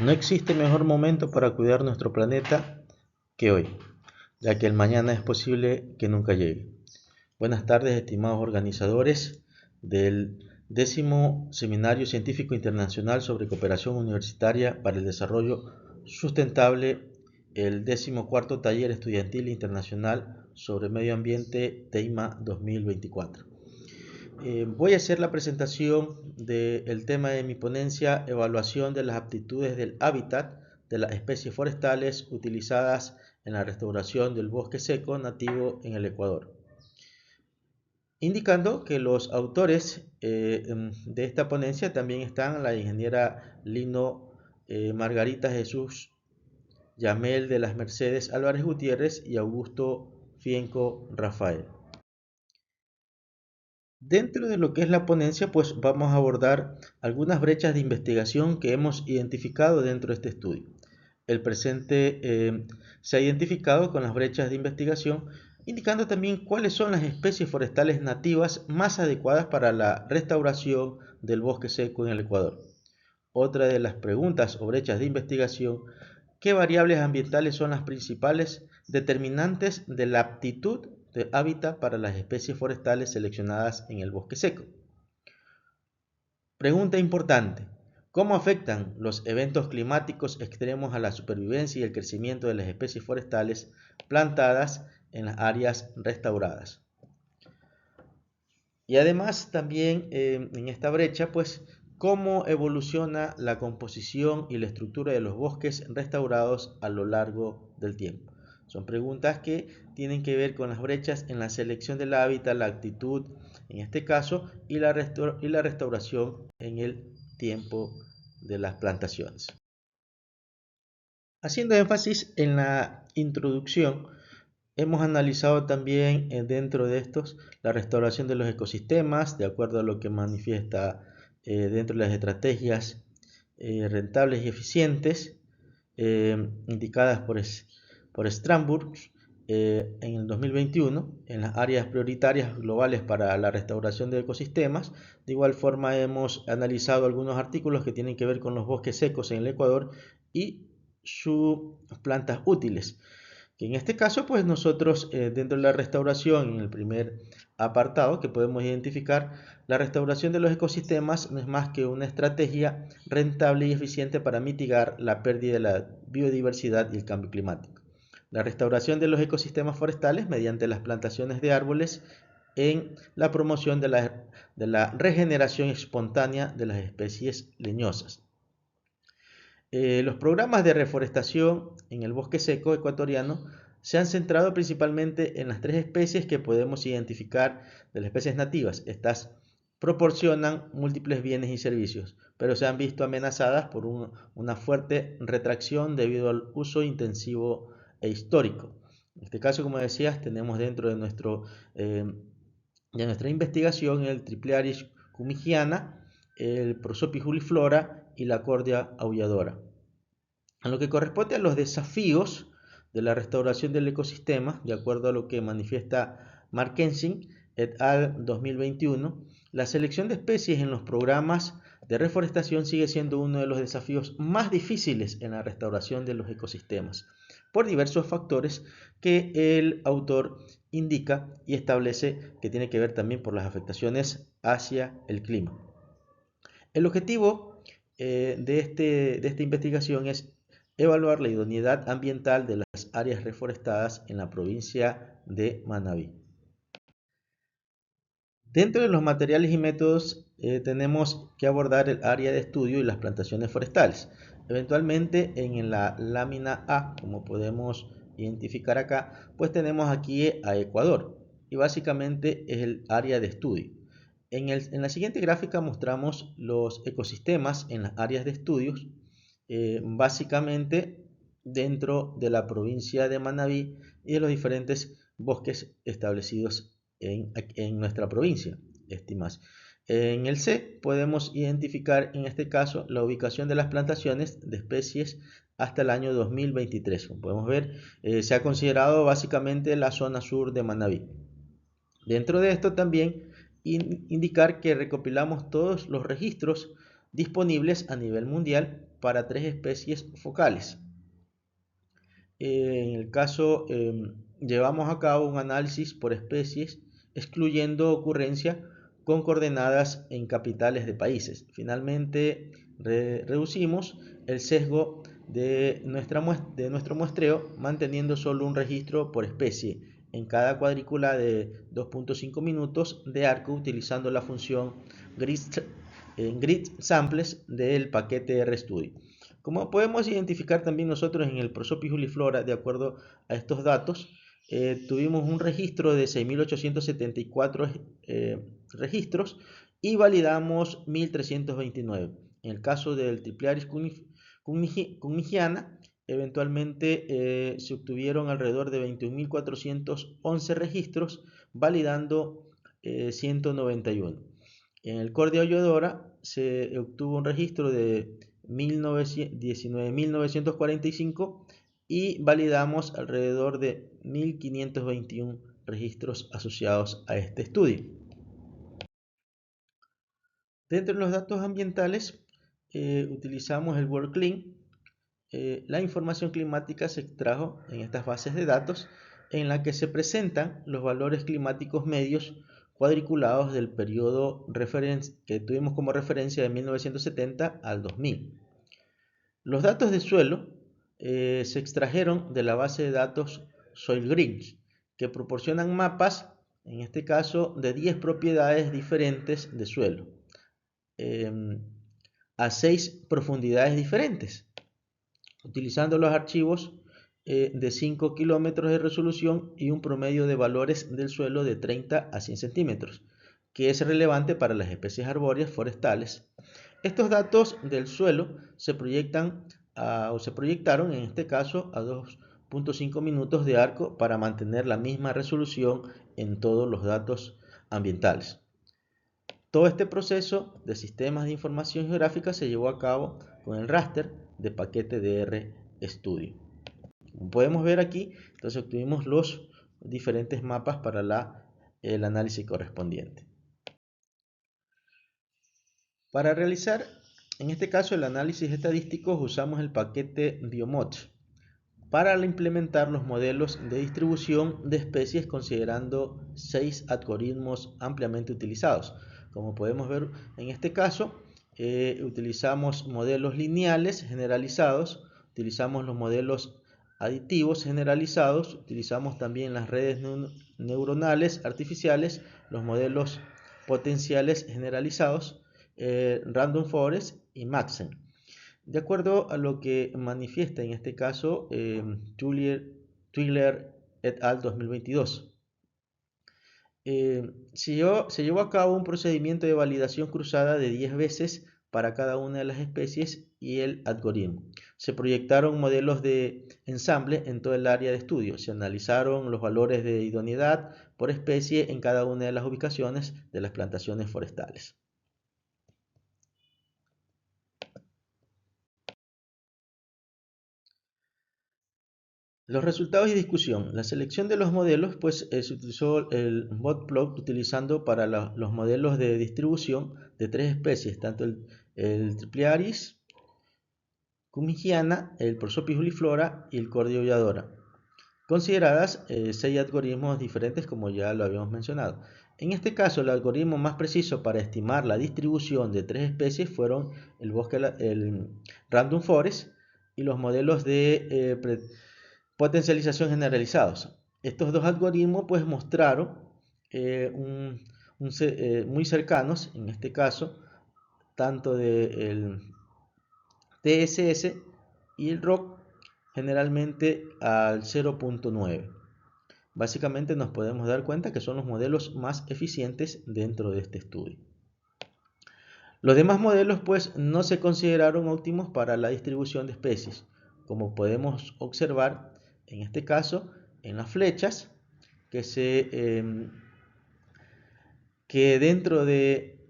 No existe mejor momento para cuidar nuestro planeta que hoy, ya que el mañana es posible que nunca llegue. Buenas tardes, estimados organizadores del 10º Seminario Científico Internacional sobre Cooperación Universitaria para el Desarrollo Sustentable, el 14º Taller Estudiantil Internacional sobre Medio Ambiente TEIMA 2024. Voy a hacer la presentación del tema de mi ponencia: evaluación de las aptitudes del hábitat de las especies forestales utilizadas en la restauración del bosque seco nativo en el Ecuador. Indicando que los autores de esta ponencia también están la ingeniera Lino Margarita Jesús Yamel de las Mercedes Álvarez Gutiérrez y Augusto Fienco Rafael. Dentro de lo que es la ponencia, pues vamos a abordar algunas brechas de investigación que hemos identificado dentro de este estudio. El presente se ha identificado con las brechas de investigación, indicando también cuáles son las especies forestales nativas más adecuadas para la restauración del bosque seco en el Ecuador. Otra de las preguntas o brechas de investigación: ¿qué variables ambientales son las principales determinantes de la aptitud de hábitat para las especies forestales seleccionadas en el bosque seco? Pregunta importante: ¿cómo afectan los eventos climáticos extremos a la supervivencia y el crecimiento de las especies forestales plantadas en las áreas restauradas? Y además también en esta brecha, pues, cómo evoluciona la composición y la estructura de los bosques restaurados a lo largo del tiempo. Son preguntas que tienen que ver con las brechas en la selección del hábitat, la actitud en este caso, y la restauración en el tiempo de las plantaciones. Haciendo énfasis en la introducción, hemos analizado también dentro de estos la restauración de los ecosistemas, de acuerdo a lo que manifiesta dentro de las estrategias rentables y eficientes indicadas por Strasbourg en el 2021 en las áreas prioritarias globales para la restauración de ecosistemas. De igual forma hemos analizado algunos artículos que tienen que ver con los bosques secos en el Ecuador y sus plantas útiles, que en este caso pues nosotros dentro de la restauración, en el primer apartado que podemos identificar, la restauración de los ecosistemas no es más que una estrategia rentable y eficiente para mitigar la pérdida de la biodiversidad y el cambio climático. La restauración de los ecosistemas forestales mediante las plantaciones de árboles en la promoción de la regeneración espontánea de las especies leñosas. Los programas de reforestación en el bosque seco ecuatoriano se han centrado principalmente en las tres especies que podemos identificar de las especies nativas. Estas proporcionan múltiples bienes y servicios, pero se han visto amenazadas por una fuerte retracción debido al uso intensivo e histórico. En este caso, como decías, tenemos dentro de nuestra investigación el Triplearis cumigiana, el Prosopis juliflora y la Cordia aulladora. En lo que corresponde a los desafíos de la restauración del ecosistema, de acuerdo a lo que manifiesta Markensin et al. 2021, la selección de especies en los programas de reforestación sigue siendo uno de los desafíos más difíciles en la restauración de los ecosistemas, por diversos factores que el autor indica y establece que tiene que ver también por las afectaciones hacia el clima. El objetivo de esta investigación es evaluar la idoneidad ambiental de las áreas reforestadas en la provincia de Manabí. Dentro de los materiales y métodos tenemos que abordar el área de estudio y las plantaciones forestales. Eventualmente en la lámina A, como podemos identificar acá, pues tenemos aquí a Ecuador y básicamente es el área de estudio. En la siguiente gráfica mostramos los ecosistemas en las áreas de estudios, básicamente dentro de la provincia de Manabí y de los diferentes bosques establecidos en nuestra provincia. En el C podemos identificar en este caso la ubicación de las plantaciones de especies hasta el año 2023. Como podemos ver, se ha considerado básicamente la zona sur de Manabí. Dentro de esto también indicar que recopilamos todos los registros disponibles a nivel mundial para 3 especies focales. En el caso, llevamos a cabo un análisis por especies, excluyendo ocurrencia con coordenadas en capitales de países. Finalmente, reducimos el sesgo de nuestro muestreo, manteniendo solo un registro por especie en cada cuadrícula de 2.5 minutos de arco, utilizando la función grid samples del paquete RStudio. Como podemos identificar también nosotros en el Prosopis juliflora, de acuerdo a estos datos, tuvimos un registro de 6.874 registros y validamos 1.329. En el caso del Tripliaris cugnigiana, eventualmente se obtuvieron alrededor de 21.411 registros, validando 191. En el Cordia hoyodora se obtuvo un registro de 19.945 y validamos alrededor de 1.521 registros asociados a este estudio. Dentro de los datos ambientales utilizamos el WorldClim. La información climática se extrajo en estas bases de datos en la que se presentan los valores climáticos medios cuadriculados del periodo que tuvimos como referencia de 1970 al 2000. Los datos de suelo se extrajeron de la base de datos SoilGrids, que proporcionan mapas, en este caso, de 10 propiedades diferentes de suelo, a 6 profundidades diferentes, utilizando los archivos de 5 kilómetros de resolución y un promedio de valores del suelo de 30 a 100 centímetros, que es relevante para las especies arbóreas forestales. Estos datos del suelo se proyectaron en este caso a 2.5 minutos de arco para mantener la misma resolución en todos los datos ambientales. Todo este proceso de sistemas de información geográfica se llevó a cabo con el raster de paquete de RStudio. Como podemos ver aquí, entonces obtuvimos los diferentes mapas para el análisis correspondiente. Para realizar, en este caso, el análisis estadístico, usamos el paquete Biomod para implementar los modelos de distribución de especies considerando 6 algoritmos ampliamente utilizados. Como podemos ver en este caso, utilizamos modelos lineales generalizados, utilizamos los modelos aditivos generalizados, utilizamos también las redes neuronales artificiales, los modelos potenciales generalizados, Random Forest y Maxent. De acuerdo a lo que manifiesta en este caso Twigler et al. 2022. Se llevó a cabo un procedimiento de validación cruzada de 10 veces para cada una de las especies y el algoritmo. Se proyectaron modelos de ensamble en todo el área de estudio. Se analizaron los valores de idoneidad por especie en cada una de las ubicaciones de las plantaciones forestales. Los resultados y discusión. La selección de los modelos, pues se utilizó el botplot utilizando para los modelos de distribución de 3 especies, tanto el Tripliaris cugnigiana, el Prosopis juliflora y el Cordia hoyodora, consideradas 6 algoritmos diferentes como ya lo habíamos mencionado. En este caso, el algoritmo más preciso para estimar la distribución de 3 especies fueron el Random Forest y los modelos de potencialización generalizados. Estos dos algoritmos pues mostraron muy cercanos, en este caso, tanto del TSS y el ROC, generalmente al 0.9. Básicamente nos podemos dar cuenta que son los modelos más eficientes dentro de este estudio. Los demás modelos pues no se consideraron óptimos para la distribución de especies, como podemos observar en este caso en las flechas que dentro de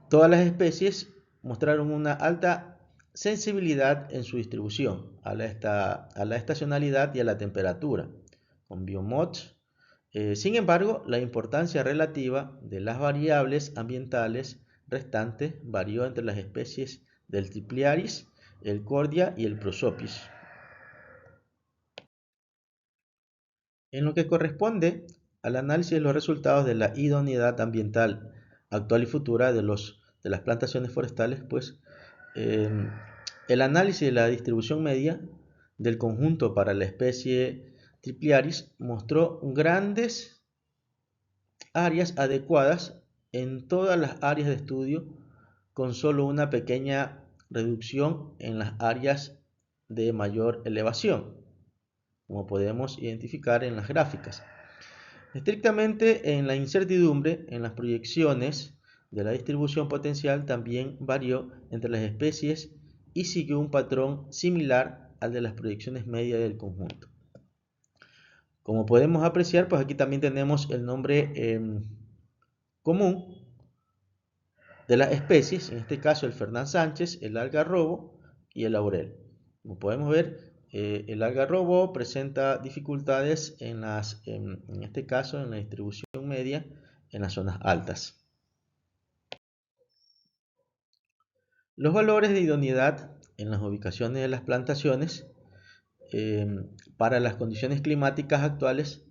todas las especies mostraron una alta sensibilidad en su distribución a la estacionalidad y a la temperatura con Biomod. Sin embargo, la importancia relativa de las variables ambientales restante varió entre las especies del Tripliaris, el Cordia y el Prosopis. En lo que corresponde al análisis de los resultados de la idoneidad ambiental actual y futura de las plantaciones forestales, pues el análisis de la distribución media del conjunto para la especie Tripliaris mostró grandes áreas adecuadas en todas las áreas de estudio, con solo una pequeña reducción en las áreas de mayor elevación, como podemos identificar en las gráficas. Estrictamente en la incertidumbre, en las proyecciones de la distribución potencial también varió entre las especies y siguió un patrón similar al de las proyecciones medias del conjunto. Como podemos apreciar, pues aquí también tenemos el nombre común de las especies, en este caso el Fernán Sánchez, el algarrobo y el laurel. Como podemos ver, el algarrobo presenta dificultades en este caso en la distribución media en las zonas altas. Los valores de idoneidad en las ubicaciones de las plantaciones para las condiciones climáticas actuales,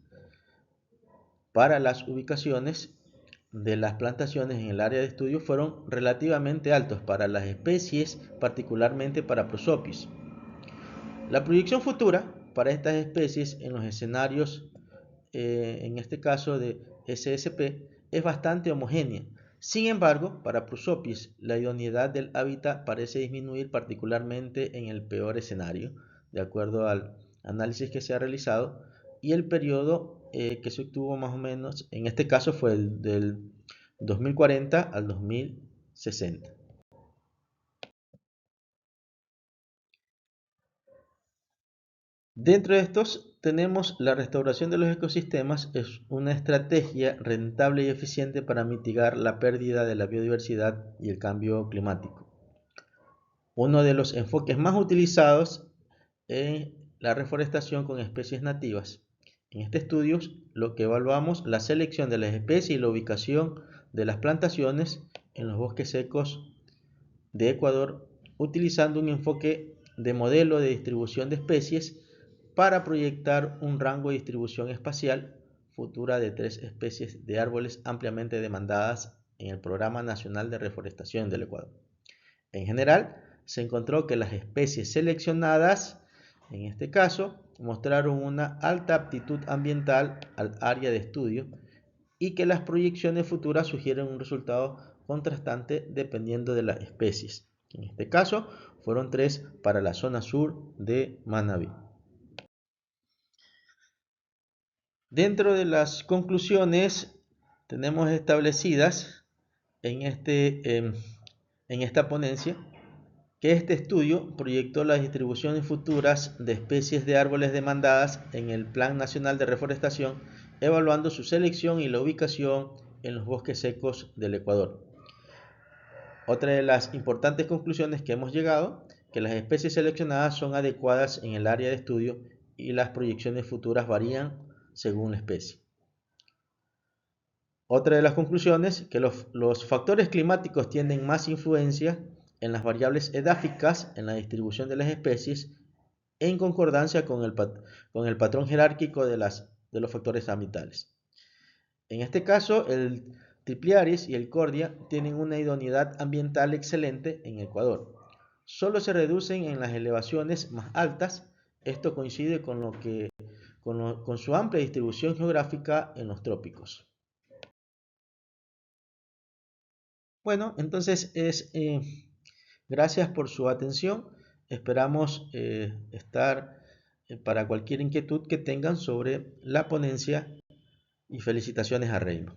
para las ubicaciones de las plantaciones en el área de estudio fueron relativamente altos para las especies, particularmente para Prosopis. La proyección futura para estas especies en los escenarios, en este caso de SSP, es bastante homogénea. Sin embargo, para Prosopis, la idoneidad del hábitat parece disminuir particularmente en el peor escenario, de acuerdo al análisis que se ha realizado, y el periodo que se obtuvo más o menos, en este caso fue el del 2040 al 2060. Dentro de estos tenemos la restauración de los ecosistemas, es una estrategia rentable y eficiente para mitigar la pérdida de la biodiversidad y el cambio climático. Uno de los enfoques más utilizados es la reforestación con especies nativas. En este estudio lo que evaluamos la selección de las especies y la ubicación de las plantaciones en los bosques secos de Ecuador, utilizando un enfoque de modelo de distribución de especies para proyectar un rango de distribución espacial futura de 3 especies de árboles ampliamente demandadas en el Programa Nacional de Reforestación del Ecuador. En general, se encontró que las especies seleccionadas, en este caso, mostraron una alta aptitud ambiental al área de estudio y que las proyecciones futuras sugieren un resultado contrastante dependiendo de las especies. En este caso, fueron 3 para la zona sur de Manabí. Dentro de las conclusiones tenemos establecidas en esta ponencia que este estudio proyectó las distribuciones futuras de especies de árboles demandadas en el Plan Nacional de Reforestación, evaluando su selección y la ubicación en los bosques secos del Ecuador. Otra de las importantes conclusiones que hemos llegado, que las especies seleccionadas son adecuadas en el área de estudio y las proyecciones futuras varían según la especie. Otra de las conclusiones, que los factores climáticos tienen más influencia en las variables edáficas en la distribución de las especies en concordancia con el patrón jerárquico de los factores ambientales. En este caso, el Tripliaris y el Cordia tienen una idoneidad ambiental excelente en Ecuador. Solo se reducen en las elevaciones más altas. Esto coincide con su amplia distribución geográfica en los trópicos. Bueno, entonces gracias por su atención. Esperamos estar para cualquier inquietud que tengan sobre la ponencia y felicitaciones a Reino.